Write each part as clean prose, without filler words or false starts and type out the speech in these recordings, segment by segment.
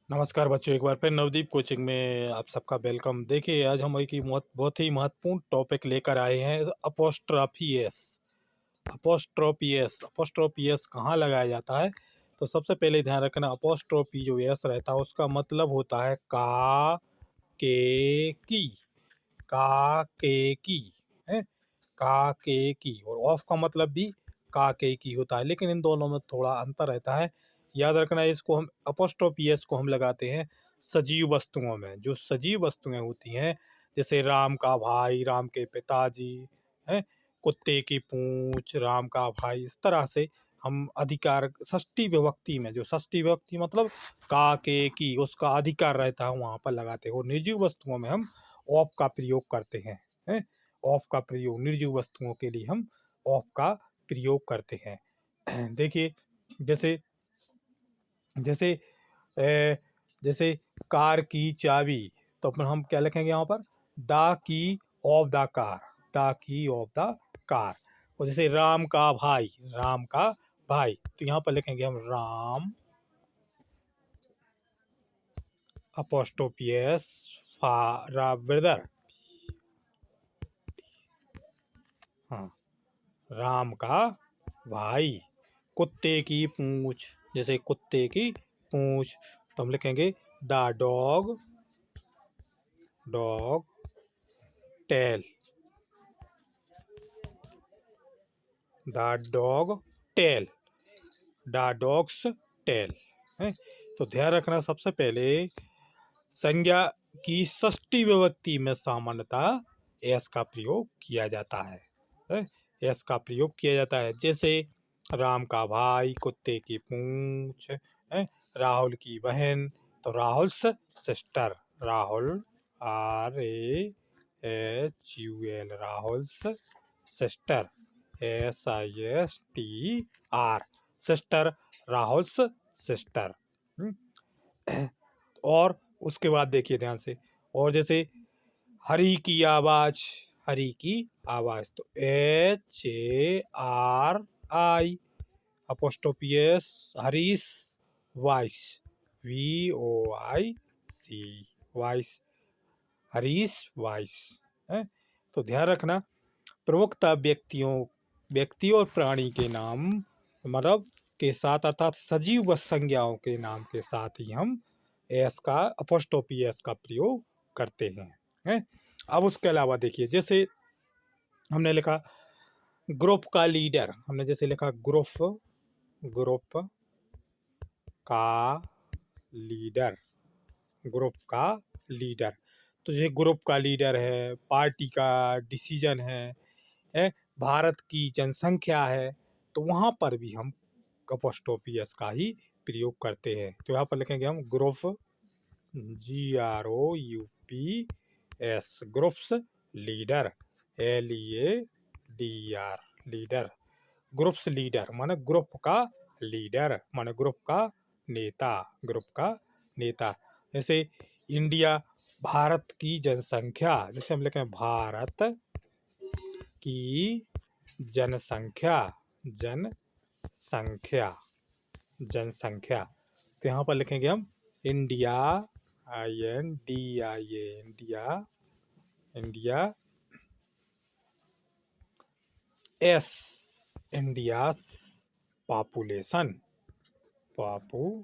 नमस्कार बच्चों, एक बार फिर नवदीप कोचिंग में आप सबका वेलकम। देखिए, आज हम एक ही बहुत ही महत्वपूर्ण टॉपिक लेकर आए हैं। Apostrophe S. Apostrophe S, apostrophe S कहाँ लगाया जाता है? तो सबसे पहले ध्यान रखना, अपोस्ट्रॉफी जो एस रहता है उसका मतलब होता है का, के, की। का, के, की है। का, के, की। और ऑफ का मतलब भी का, के, की होता है, लेकिन इन दोनों में थोड़ा अंतर रहता है। याद रखना, इसको हम अपोस्ट्रोफी एस को हम लगाते हैं सजीव वस्तुओं में। जो सजीव वस्तुएं होती हैं, जैसे राम का भाई, राम के पिताजी, हैं, कुत्ते की पूंछ, राम का भाई, इस तरह से हम अधिकार षष्ठी विभक्ति में, जो षष्ठी विभक्ति मतलब का, के, की, उसका अधिकार रहता है, वहां पर लगाते हैं। और निर्जीव वस्तुओं में हम ऑफ का प्रयोग करते हैं। ऑफ का प्रयोग निर्जीव वस्तुओं के लिए हम ऑफ का प्रयोग करते हैं। देखिए, जैसे जैसे ए, जैसे कार की चाबी, तो अपन हम क्या लिखेंगे यहाँ पर? The key of the car. The key of the car. और जैसे राम का भाई, राम का भाई, तो यहाँ पर लिखेंगे हम राम अपोस्ट्रोफियस ब्रदर। हाँ, राम का भाई। कुत्ते की पूंछ, जैसे कुत्ते की पूंछ, तो हम लिखेंगे the dog, dog tail. The dog tail, the dog's tail है। तो ध्यान रखना, सबसे पहले संज्ञा की षष्ठी विभक्ति में सामान्यतः एस का प्रयोग किया जाता है। एस का प्रयोग किया जाता है, जैसे राम का भाई, कुत्ते की पूंछ, है, राहुल की बहन, तो Rahul's sister. Rahul, RAHUL, Rahul's sister, SISTER, sister, Rahul's sister. और उसके बाद देखिए ध्यान से, और जैसे हरी की आवाज, हरी की आवाज, तो HARI apostrophe s Harish voice, VOIC voice, Harish voice है। तो ध्यान रखना, प्रवक्ता व्यक्ति और प्राणी के नाम मतलब के साथ, अर्थात सजीव व संज्ञाओं के नाम के साथ ही हम एस का, अपोस्ट्रोफी एस का प्रयोग करते हैं। अब उसके अलावा देखिए, जैसे हमने लिखा ग्रुप का लीडर, हमने जैसे लिखा ग्रुप, ग्रुप का लीडर, ग्रुप का लीडर, तो ये ग्रुप का लीडर है, पार्टी का डिसीजन है, भारत की जनसंख्या है, तो वहाँ पर भी हम अपोस्ट्रोफी एस का ही प्रयोग करते हैं। तो यहाँ पर लिखेंगे हम group, GROUPS, groups leader, LEADR, leader. Groups leader माने ग्रुप का लीडर, माने ग्रुप का नेता, ग्रुप का नेता। जैसे इंडिया, भारत की जनसंख्या, जैसे हम लिखें भारत की जनसंख्या, जनसंख्या, जनसंख्या, तो यहाँ पर लिखेंगे हम India, INDIA, India, India S, India's population, POPULATION,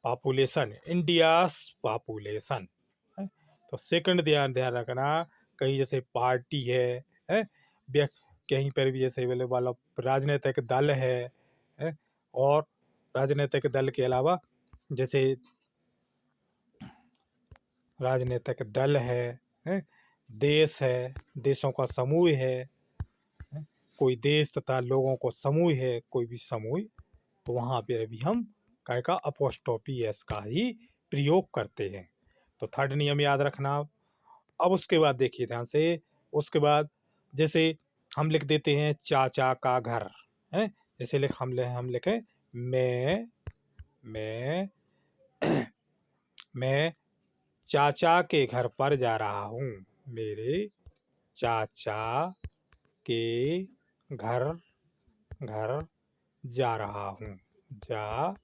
population, India's population है। तो सेकंड ध्यान ध्यान रखना, कहीं जैसे पार्टी है, कहीं पर भी जैसे बोले वाला राजनीतिक दल है, और राजनीतिक दल के अलावा जैसे राजनीतिक दल है, देश है, देशों का समूह है, कोई देश तथा लोगों को समूह है, कोई भी समूह, तो वहाँ पे भी हम काय का अपोस्ट्रोफी एस का ही प्रयोग करते हैं। तो थर्ड नियम याद रखना। अब उसके बाद देखिए ध्यान से, उसके बाद जैसे हम लिख देते हैं चाचा का घर है, जैसे हम लिखें मैं चाचा के घर पर जा रहा हूँ, मेरे चाचा के घर जा रहा हूँ, जा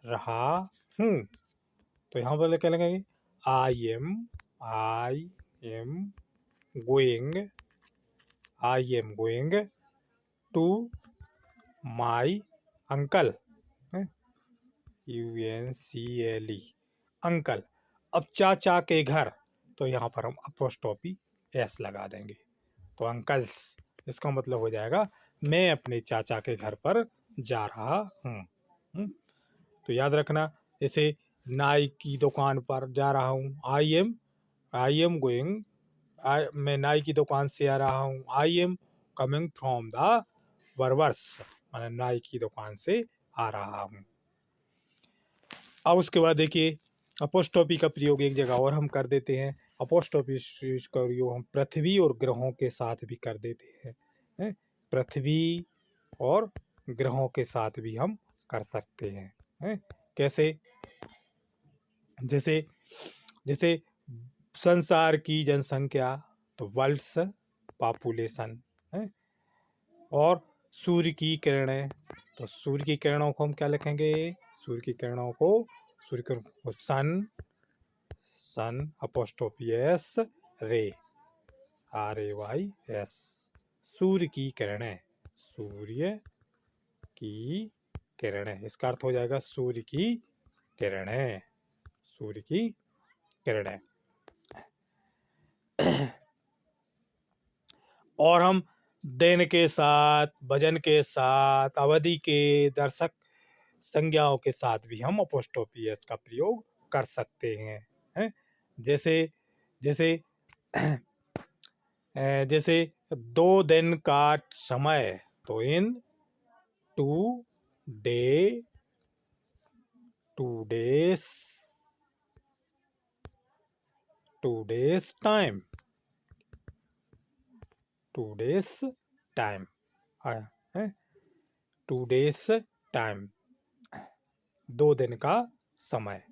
रहा हूँ। तो यहाँ पर क्या लगेंगे? I am going to my uncle, UNCLE, uncle. अब चाचा के घर, तो यहाँ पर हम अपोस्ट्रोफी एस लगा देंगे, तो अंकल्स, इसका मतलब हो जाएगा मैं अपने चाचा के घर पर जा रहा हूँ। तो याद रखना, जैसे नाई की दुकान पर जा रहा हूँ, आई एम गोइंग, मैं नाई की दुकान से आ रहा हूँ, I am coming from the barbers, मैं नाई की दुकान से आ रहा हूँ। अब उसके बाद देखिए अपोस्ट्रोफी का प्रयोग एक जगह और हम कर देते हैं। अपोस्ट्रोफी का प्रयोग हम पृथ्वी और ग्रहों के साथ भी कर देते हैं। पृथ्वी और ग्रहों के साथ भी हम कर सकते हैं। कैसे? जैसे जैसे संसार की जनसंख्या, तो वर्ल्ड्स पॉपुलेशन है। और सूर्य की किरणें, तो सूर्य की किरणों को हम क्या लिखेंगे? सूर्य की किरणों को सन अपोस्ट्रोफी एस, रे, RAYS, सूर्य की किरणें, सूर्य की किरणें, इसका अर्थ हो जाएगा सूर्य की किरणें, सूर्य की किरणें। और हम दिन के साथ, वजन के साथ, अवधि के, दर्शक संज्ञाओं के साथ भी हम अपोस्ट्रोफी एस का प्रयोग कर सकते हैं। जैसे जैसे जैसे 2 दिन का समय, तो इन 2 days time, 2 days time, 2 days time, 2 दिन का समय।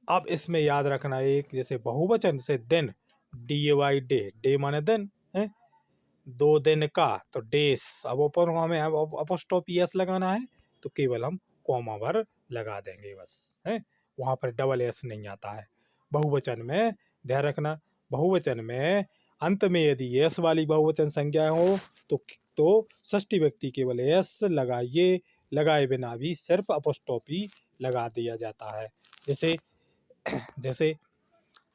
अब इसमें याद रखना, एक जैसे बहुवचन से दिन, DAY, डे माने दिन है, 2 दिन का, तो डेस। अब ऊपर हमें अपोस्ट्रोफी एस लगाना है, तो केवल हम कॉमा भर लगा देंगे बस, है, वहां पर डबल एस नहीं आता है। बहुवचन में ध्यान रखना, बहुवचन में अंत में यदि एस वाली बहुवचन संज्ञा हो तो षष्ठी व्यक्ति केवल एस लगाइए, लगाए बिना भी सिर्फ अपोस्ट्रोफी लगा दिया जाता है। जैसे जैसे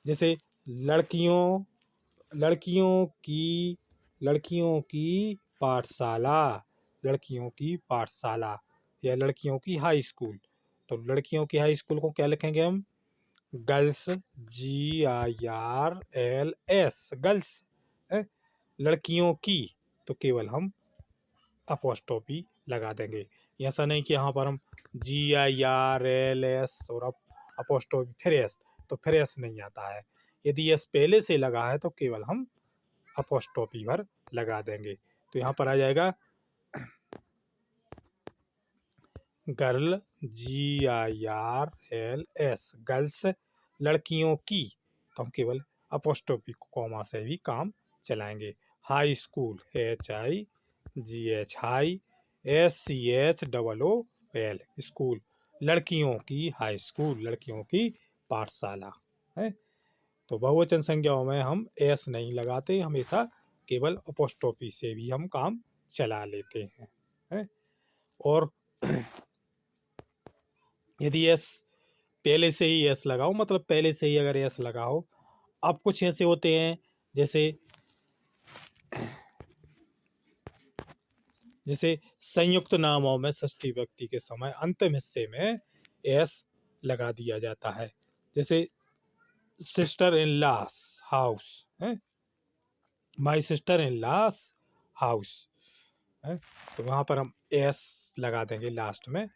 जैसे लड़कियों की पाठशाला, लड़कियों की पाठशाला या लड़कियों की हाई स्कूल, तो लड़कियों की हाई स्कूल को क्या लिखेंगे हम? Girls, GIRLS, girls. लड़कियों की, तो केवल हम अपोस्ट्रोफी लगा देंगे। ऐसा नहीं कि यहाँ पर हम GIRLS और अपोस्ट्रोफी फिर एस, तो फिर एस नहीं आता है। यदि एस पहले से लगा है तो केवल हम अपोस्ट्रोफी भर लगा देंगे। तो यहाँ पर आ जाएगा गर्ल, GIRLS, गर्ल्स, लड़कियों की, तो हम केवल अपोस्ट्रोफी कॉमा से भी काम चलाएंगे। High school, HIGH, high, SCHOOL, school, लड़कियों की हाई स्कूल, लड़कियों की पाठशाला है। तो बहुवचन संज्ञाओं में हम एस नहीं लगाते, हमेशा केवल अपोस्ट्रोफी से भी हम काम चला लेते हैं। और यदि एस पहले से ही एस लगाओ, मतलब पहले से ही अगर एस लगाओ, अब कुछ ऐसे होते हैं जैसे संयुक्त नामों में षष्ठी व्यक्ति के समय अंतिम हिस्से में एस लगा दिया जाता है। जैसे सिस्टर इन लॉस हाउस है, my sister in loss house है, तो वहां पर हम एस लगा देंगे लास्ट में।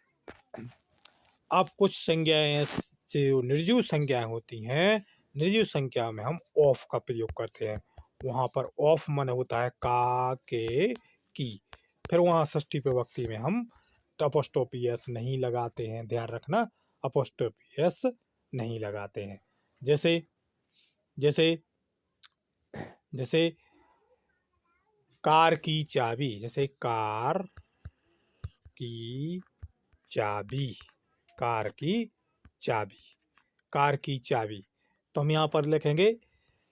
अब कुछ संज्ञाएं जो निर्जीव संज्ञाएं होती हैं, निर्जीव संज्ञा में हम ऑफ का प्रयोग करते हैं। वहां पर ऑफ मन होता है का, के, की, फिर वहां षष्ठी विभक्ति में हम अपोस्ट्रोफी एस नहीं लगाते हैं, ध्यान रखना, अपोस्ट्रोफी एस नहीं लगाते हैं। जैसे जैसे जैसे कार की चाबी, जैसे कार की चाबी, कार की चाबी, कार की चाबी। तो हम यहाँ पर लिखेंगे,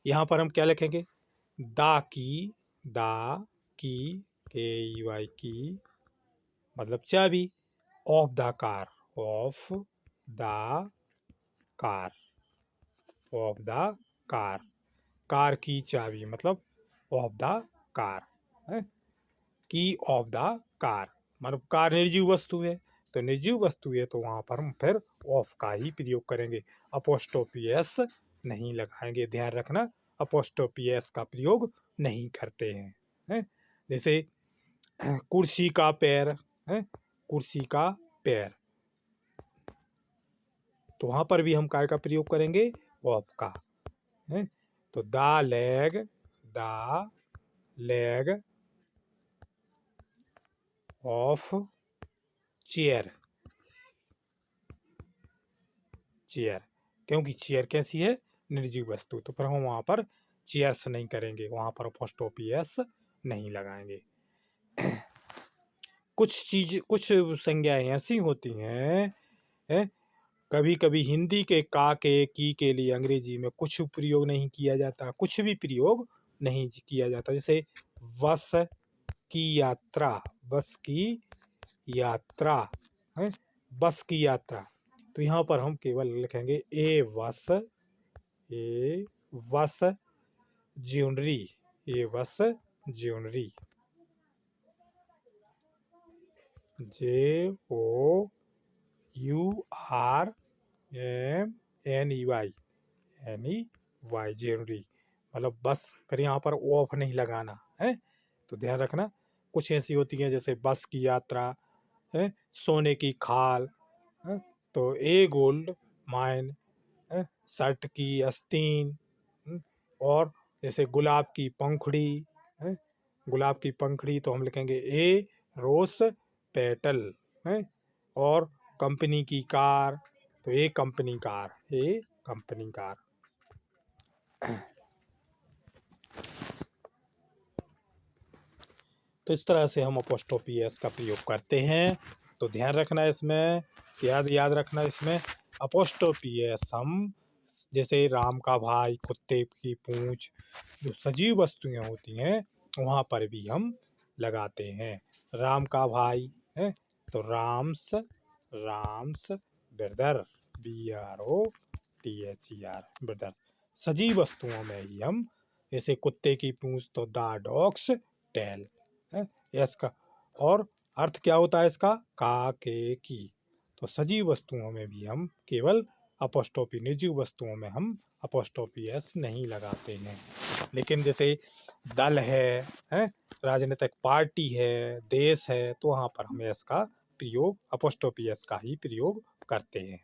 यहाँ पर हम क्या लिखेंगे, दा की KEY की मतलब चाबी, of the car, of the car, of the car, car की चाबी मतलब ऑफ द कार है, की ऑफ द कार मतलब कार निर्जीव वस्तु है, तो निर्जीव वस्तु है तो वहां पर हम फिर ऑफ का ही प्रयोग करेंगे, अपोस्ट्रोफी एस नहीं लगाएंगे। ध्यान रखना, अपोस्ट्रोफी एस का प्रयोग नहीं करते हैं। जैसे कुर्सी का पैर है, कुर्सी का पैर, तो वहां पर भी हम काय का प्रयोग करेंगे, ऑफ का है। तो the leg of chair, chair, क्योंकि चेयर कैसी है, निर्जीव वस्तु, तो फिर हम वहां पर चेयर्स नहीं करेंगे, वहां पर अपोस्ट्रोफी एस नहीं लगाएंगे। कुछ संज्ञाएं ऐसी होती हैं, कभी कभी हिंदी के का के की के लिए अंग्रेजी में कुछ प्रयोग नहीं किया जाता, कुछ भी प्रयोग नहीं किया जाता। जैसे बस की यात्रा, बस की यात्रा है, बस की यात्रा, तो यहाँ पर हम केवल लिखेंगे ए बस ज्वेलरी, ए बस ज्वेलरी, JOURNEY, ज्वेलरी मतलब बस, फिर यहाँ पर ऑफ नहीं लगाना है, तो ध्यान रखना। कुछ ऐसी होती है जैसे बस की यात्रा है, सोने की खाल है, तो ए गोल्ड माइन है, शर्ट की आस्तीन, और जैसे गुलाब की पंखुड़ी है, गुलाब की पंखुड़ी तो हम लिखेंगे ए रोज पेटल है, और कंपनी की कार तो ए कंपनी कार, ए कंपनी कार। तो इस तरह से हम अपोस्ट्रोफी एस का प्रयोग करते हैं। तो ध्यान रखना इसमें, याद रखना इसमें अपोस्ट्रोफी एस हम जैसे राम का भाई, कुत्ते की पूंछ, जो सजीव वस्तुएं होती हैं वहां पर भी हम लगाते हैं। राम का भाई है तो राम्स ब्रदर, BROTHER ब्रदर, सजीव वस्तुओं में ही हम, जैसे कुत्ते की पूंछ तो द डॉग्स टेल है, इसका और अर्थ क्या होता है इसका, का के की, तो सजीव वस्तुओं में भी हम केवल अपोस्ट्रोफी, निर्जीव वस्तुओं में हम अपोस्ट्रोफी एस नहीं लगाते हैं। लेकिन जैसे दल है, राजनीतिक पार्टी है, देश है, तो वहाँ पर हम एस का प्रयोग, अपोस्ट्रोफी एस का ही प्रयोग करते हैं।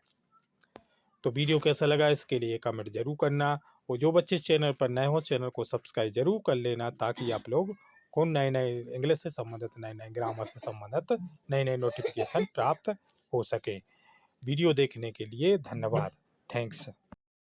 तो वीडियो कैसा लगा इसके लिए कमेंट जरूर करना, और जो बच्चे चैनल पर नए हो चैनल को सब्सक्राइब जरूर कर लेना, ताकि आप लोग को नए इंग्लिश से संबंधित, नए ग्रामर से संबंधित नए नोटिफिकेशन प्राप्त हो सके। वीडियो देखने के लिए धन्यवाद, थैंक्स।